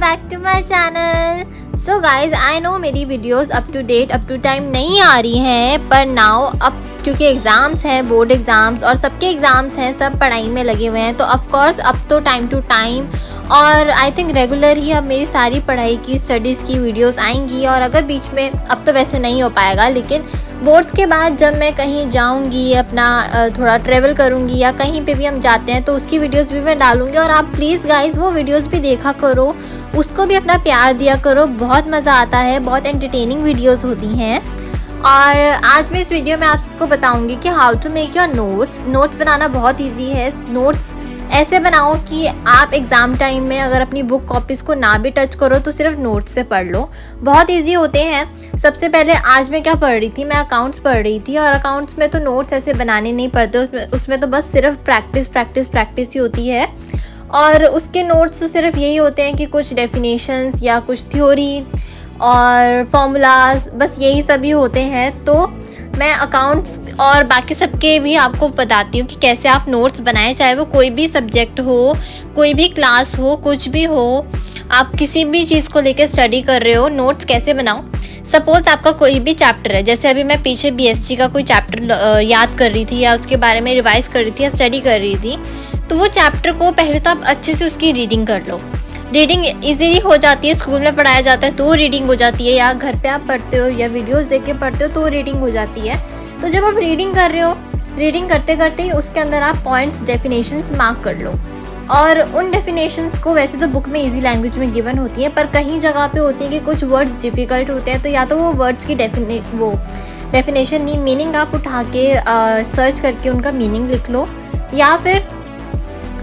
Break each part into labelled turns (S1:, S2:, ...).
S1: Back to my channel. So guys, I know मेरी videos up to date up to time नहीं आ रही हैं, पर नाउ अब क्योंकि एग्ज़ाम्स हैं, बोर्ड एग्ज़ाम्स और सबके एग्ज़ाम्स हैं, सब पढ़ाई में लगे हुए हैं, तो ऑफ कोर्स अब तो टाइम टू टाइम और आई थिंक रेगुलर ही अब मेरी सारी पढ़ाई की स्टडीज़ की वीडियोस आएंगी। और अगर बीच में, अब तो वैसे नहीं हो पाएगा, लेकिन बोर्ड्स के बाद जब मैं कहीं जाऊंगी, अपना थोड़ा ट्रैवल करूंगी या कहीं पे भी हम जाते हैं, तो उसकी वीडियोस भी मैं डालूंगी। और आप प्लीज़ गाइस वो वीडियोस भी देखा करो, उसको भी अपना प्यार दिया करो, बहुत मज़ा आता है, बहुत एंटरटेनिंग वीडियोस होती हैं। और आज मैं इस वीडियो में आप सबको बताऊंगी कि how to make your notes बनाना बहुत इजी है। नोट्स ऐसे बनाओ कि आप एग्ज़ाम टाइम में अगर अपनी बुक कॉपीज़ को ना भी टच करो तो सिर्फ नोट्स से पढ़ लो, बहुत इजी होते हैं। सबसे पहले आज मैं क्या पढ़ रही थी, मैं अकाउंट्स पढ़ रही थी, और अकाउंट्स में तो नोट्स ऐसे बनाने नहीं पड़ते, उसमें तो बस सिर्फ प्रैक्टिस ही होती है। और उसके नोट्स तो सिर्फ यही होते हैं कि कुछ डेफिनेशंस या कुछ थ्योरी और फॉर्मूलाज, बस यही सभी होते हैं। तो मैं अकाउंट्स और बाकी सबके भी आपको बताती हूँ कि कैसे आप नोट्स बनाएं, चाहे वो कोई भी सब्जेक्ट हो, कोई भी क्लास हो, कुछ भी हो, आप किसी भी चीज़ को लेकर स्टडी कर रहे हो, नोट्स कैसे बनाओ। सपोज़ आपका कोई भी चैप्टर है, जैसे अभी मैं पीछे बीएससी का कोई चैप्टर याद कर रही थी या उसके बारे में रिवाइज़ कर रही थी या स्टडी कर रही थी, तो वो चैप्टर को पहले तो आप अच्छे से उसकी रीडिंग कर लो। रीडिंग इजीली हो जाती है, स्कूल में पढ़ाया जाता है तो रीडिंग हो जाती है, या घर पे आप पढ़ते हो या वीडियोस देख के पढ़ते हो तो रीडिंग हो जाती है। तो जब आप रीडिंग कर रहे हो, रीडिंग करते करते ही उसके अंदर आप पॉइंट्स, डेफिनेशंस मार्क कर लो। और उन डेफिनेशंस को वैसे तो बुक में इजी लैंग्वेज में गिवन होती है, पर कहीं जगह पे होती है कि कुछ वर्ड्स डिफ़िकल्ट होते हैं, तो या तो वो वर्ड्स की डेफिनेशन नहीं, मीनिंग आप उठा के सर्च करके उनका मीनिंग लिख लो, या फिर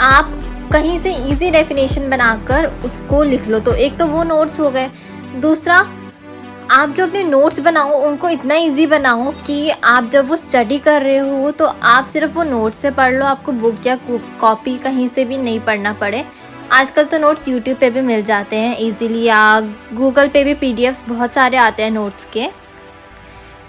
S1: आप कहीं से इजी डेफिनेशन बनाकर उसको लिख लो। तो एक तो वो नोट्स हो गए। दूसरा, आप जो अपने नोट्स बनाओ उनको इतना इजी बनाओ कि आप जब वो स्टडी कर रहे हो तो आप सिर्फ वो नोट्स से पढ़ लो, आपको बुक या कॉपी कहीं से भी नहीं पढ़ना पड़े। आजकल तो नोट्स यूट्यूब पे भी मिल जाते हैं इजीली, या गूगल पे भी पीडीएफ्स बहुत सारे आते हैं नोट्स के।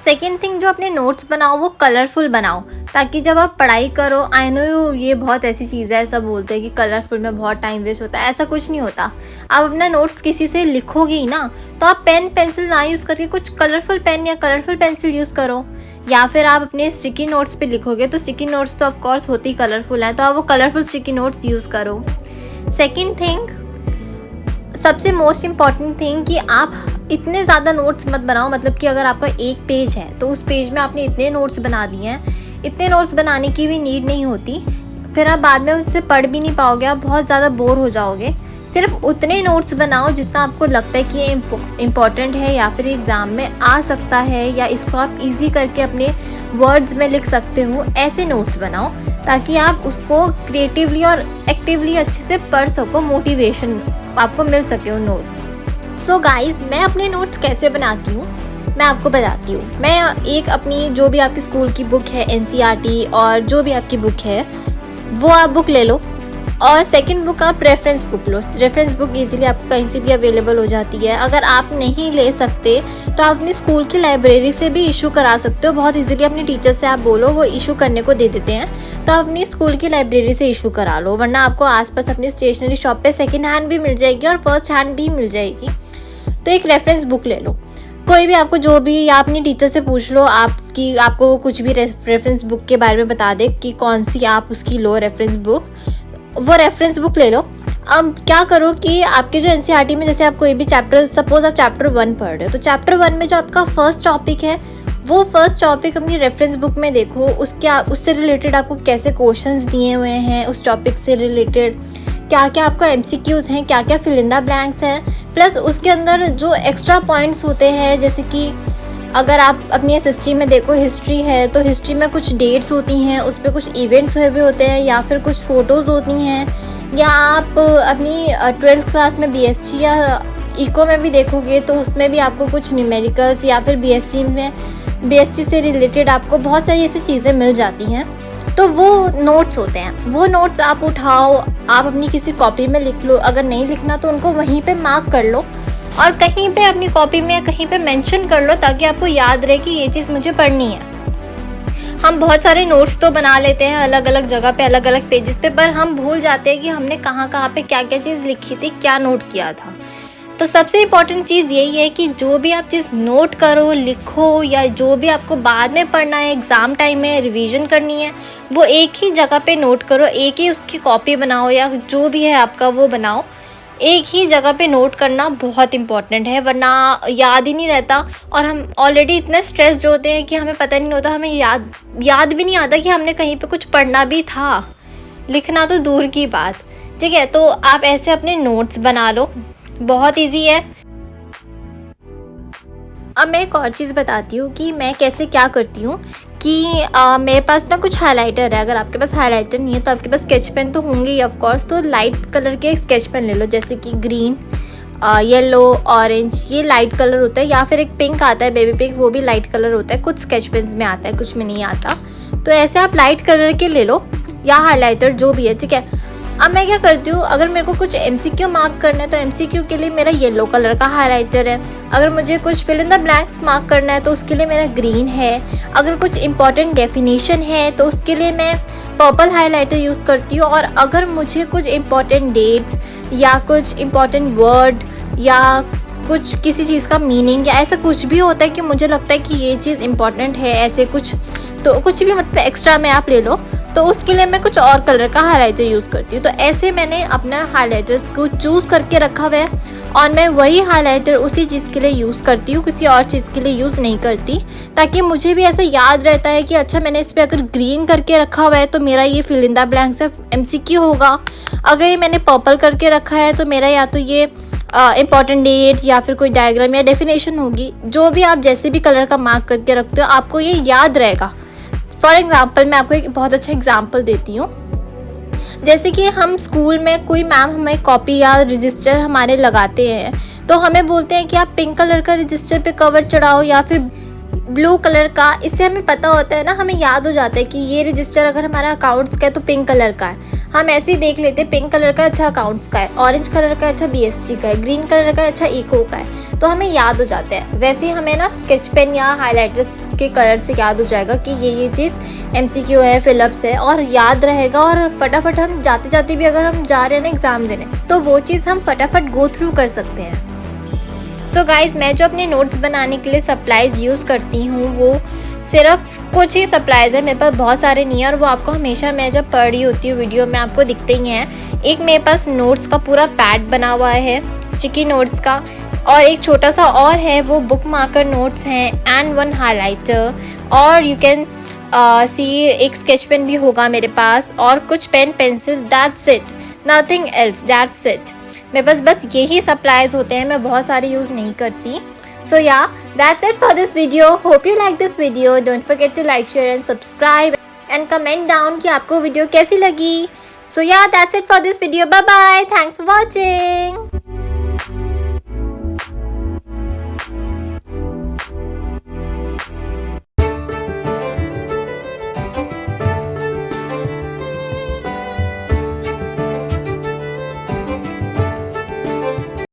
S1: सेकेंड थिंग, जो अपने नोट्स बनाओ वो कलरफुल बनाओ, ताकि जब आप पढ़ाई करो, आई नो ये बहुत ऐसी चीज़ है, ऐसा बोलते हैं कि कलरफुल में बहुत टाइम वेस्ट होता है, ऐसा कुछ नहीं होता। आप अपना नोट्स किसी से लिखोगे ही ना, तो आप पेन पेंसिल ना यूज़ करके कुछ कलरफुल पेन या कलरफुल पेंसिल यूज़ करो। या फिर आप अपने स्टिकी नोट्स पे लिखोगे तो स्टिकी नोट्स तो ऑफकोर्स होती ही कलरफुल हैं, तो आप वो कलरफुल स्टिकी नोट्स यूज़ करो। सेकेंड थिंग, सबसे मोस्ट इम्पॉर्टेंट थिंग, कि आप इतने ज़्यादा नोट्स मत बनाओ। मतलब कि अगर आपका एक पेज है तो उस पेज में आपने इतने नोट्स बना दिए हैं, इतने नोट्स बनाने की भी नीड नहीं होती, फिर आप बाद में उनसे पढ़ भी नहीं पाओगे, आप बहुत ज़्यादा बोर हो जाओगे। सिर्फ उतने नोट्स बनाओ जितना आपको लगता है कि ये इम्पॉर्टेंट है या फिर एग्ज़ाम में आ सकता है, या इसको आप ईजी करके अपने वर्ड्स में लिख सकते हो। ऐसे नोट्स बनाओ ताकि आप उसको क्रिएटिवली और एक्टिवली अच्छे से पढ़ सको, मोटिवेशन आपको मिल सके उन नोट। सो गाइज, मैं अपने नोट्स कैसे बनाती हूँ मैं आपको बताती हूँ। मैं एक अपनी जो भी आपकी स्कूल की बुक है, एनसीईआरटी और जो भी आपकी बुक है वो आप बुक ले लो, और सेकंड बुक आप रेफरेंस बुक लो। रेफरेंस बुक इजीली आपको कहीं से भी अवेलेबल हो जाती है। अगर आप नहीं ले सकते तो आप अपनी स्कूल की लाइब्रेरी से भी इशू करा सकते हो, बहुत इजीली अपने टीचर से आप बोलो, वो इशू करने को दे देते हैं, तो आप अपनी स्कूल की लाइब्रेरी से इशू करा लो। वरना आपको आसपास अपनी स्टेशनरी शॉप पे सेकेंड हैंड भी मिल जाएगी और फर्स्ट हैंड भी मिल जाएगी। तो एक रेफरेंस बुक ले लो, कोई भी आपको जो भी, या अपनी टीचर से पूछ लो आपको कुछ भी रेफरेंस बुक के बारे में बता दे कि कौन सी आप उसकी लो रेफरेंस बुक, वो रेफरेंस बुक ले लो। अब क्या करो कि आपके जो एनसीईआरटी में, जैसे आप कोई भी चैप्टर, सपोज आप चैप्टर 1 पढ़ रहे हो, तो चैप्टर 1 में जो आपका फर्स्ट टॉपिक है, वो फर्स्ट टॉपिक अपनी रेफरेंस बुक में देखो, उससे रिलेटेड आपको कैसे क्वेश्चंस दिए हुए हैं, उस टॉपिक से रिलेटेड क्या क्या आपका एमसीक्यूज़ हैं, क्या क्या फिल इन द ब्लैंक्स हैं, प्लस उसके अंदर जो एक्स्ट्रा पॉइंट्स होते हैं, जैसे कि अगर आप अपनी एसएसटी में देखो, हिस्ट्री है तो हिस्ट्री में कुछ डेट्स होती हैं, उस पर कुछ इवेंट्स हुए हुए होते हैं, या फिर कुछ फ़ोटोज़ होती हैं, या आप अपनी 12th क्लास में बीएससी या इको में भी देखोगे तो उसमें भी आपको कुछ न्यूमेरिकल्स, या फिर बीएससी से रिलेटेड आपको बहुत सारी ऐसी चीज़ें मिल जाती हैं। तो वो नोट्स होते हैं, वो नोट्स आप उठाओ, आप अपनी किसी कॉपी में लिख लो, अगर नहीं लिखना तो उनको वहीं पे मार्क कर लो, और कहीं पे अपनी कॉपी में कहीं पे मेंशन कर लो, ताकि आपको याद रहे कि ये चीज़ मुझे पढ़नी है। हम बहुत सारे नोट्स तो बना लेते हैं अलग अलग जगह पे, अलग अलग पेजेस पे, पर हम भूल जाते हैं कि हमने कहाँ कहाँ पे क्या क्या चीज़ लिखी थी, क्या नोट किया था। तो सबसे इम्पॉर्टेंट चीज़ यही है कि जो भी आप चीज़ नोट करो, लिखो या जो भी आपको बाद में पढ़ना है, एग्ज़ाम टाइम में रिवीजन करनी है, वो एक ही जगह पे नोट करो, एक ही उसकी कॉपी बनाओ या जो भी है आपका वो बनाओ। एक ही जगह पे नोट करना बहुत इम्पॉर्टेंट है, वरना याद ही नहीं रहता और हम ऑलरेडी इतने स्ट्रेस्ड होते हैं कि हमें पता नहीं होता, हमें याद भी नहीं आता कि हमने कहीं पे कुछ पढ़ना भी था, लिखना तो दूर की बात। ठीक है, तो आप ऐसे अपने नोट्स बना लो, बहुत इजी है। अब मैं एक और चीज़ बताती हूँ कि मैं कैसे क्या करती हूँ कि मेरे पास ना कुछ हाइलाइटर है। अगर आपके पास हाइलाइटर नहीं है तो आपके पास स्केच पेन तो होंगे ही ऑफ कोर्स, तो लाइट कलर के स्केच पेन ले लो, जैसे कि ग्रीन, येलो, ऑरेंज, ये लाइट कलर होता है, या फिर एक पिंक आता है, बेबी पिंक, वो भी लाइट कलर होता है। कुछ स्केच पेन्स में आता है, कुछ में नहीं आता। तो ऐसे आप लाइट कलर के ले लो या हाइलाइटर जो भी है, ठीक है। अब मैं क्या करती हूँ, अगर मेरे को कुछ MCQ मार्क करना है तो MCQ के लिए मेरा येलो कलर का हाइलाइटर है। अगर मुझे कुछ fill in the blanks mark करना है तो उसके लिए मेरा ग्रीन है। अगर कुछ इंपॉर्टेंट डेफिनेशन है तो उसके लिए मैं पर्पल हाइलाइटर यूज़ करती हूँ। और अगर मुझे कुछ इंपॉर्टेंट डेट्स या कुछ इंपॉर्टेंट वर्ड या कुछ किसी चीज़ का मीनिंग या ऐसा कुछ भी होता है कि मुझे लगता है कि ये चीज़ इंपॉर्टेंट है, ऐसे कुछ, तो कुछ भी मतलब एक्स्ट्रा में आप ले लो, तो उसके लिए मैं कुछ और कलर का हाइलाइटर यूज़ करती हूँ। तो ऐसे मैंने अपना हाइलाइटर्स को चूज़ करके रखा हुआ है और मैं वही हाइलाइटर उसी चीज़ के लिए यूज़ करती हूँ, किसी और चीज़ के लिए यूज़ नहीं करती, ताकि मुझे भी ऐसा याद रहता है कि अच्छा मैंने इस पर अगर ग्रीन करके रखा हुआ है तो मेरा ये fill in the blanks MCQ होगा। अगर ये मैंने पर्पल करके रखा है तो मेरा या तो ये इंपॉर्टेंट डेट या फिर कोई डायग्राम या डेफिनेशन होगी। जो भी आप जैसे भी कलर का मार्क करके रखते हो आपको ये याद रहेगा। फॉर एग्ज़ाम्पल मैं आपको एक बहुत अच्छा एग्जाम्पल देती हूँ। जैसे कि हम स्कूल में कोई मैम हमें कॉपी या रजिस्टर हमारे लगाते हैं, तो हमें बोलते हैं कि आप पिंक कलर का रजिस्टर पे कवर चढ़ाओ या फिर ब्लू कलर का। इससे हमें पता होता है ना, हमें याद हो जाता है कि ये रजिस्टर अगर हमारा अकाउंट्स का है तो पिंक कलर का है। हम ऐसे ही देख लेते हैं, पिंक कलर का अच्छा अकाउंट्स का है, ऑरेंज कलर का अच्छा BSc का है, ग्रीन कलर का अच्छा इको का है, तो हमें याद हो जाता है। वैसे ही हमें ना स्केच पेन या हाइलाइटर्स के कलर से याद हो जाएगा कि ये चीज़ MCQ है, फिलअप्स है, और याद रहेगा। और फटाफट हम जाते जाते भी अगर हम जा रहे हैं ना एग्ज़ाम देने, तो वो चीज़ हम फटाफट गो थ्रू कर सकते हैं। तो गाइज़, मैं जो अपने नोट्स बनाने के लिए सप्लाइज़ यूज़ करती हूँ वो सिर्फ कुछ ही सप्लाइज़ है, मेरे पास बहुत सारे नहीं है, और वो आपको हमेशा मैं जब पढ़ रही होती हूँ वीडियो में आपको दिखते ही हैं। एक मेरे पास नोट्स का पूरा पैड बना हुआ है, स्टिकी नोट्स का, और एक छोटा सा और है, वो बुक मार्कर नोट्स हैं, एंड वन हाइलाइटर, और यू कैन सी एक स्केच पेन भी होगा मेरे पास, और कुछ pen pencils, that's it, nothing else, that's it. मेरे पास बस यही सप्लाइज होते हैं, मैं बहुत सारे यूज़ नहीं करती। So yeah, that's it for this video. Hope you like this video. Don't forget to like, share and subscribe and comment down कि आपको वीडियो कैसी लगी. So yeah, that's it for this video. Bye bye. Thanks for watching.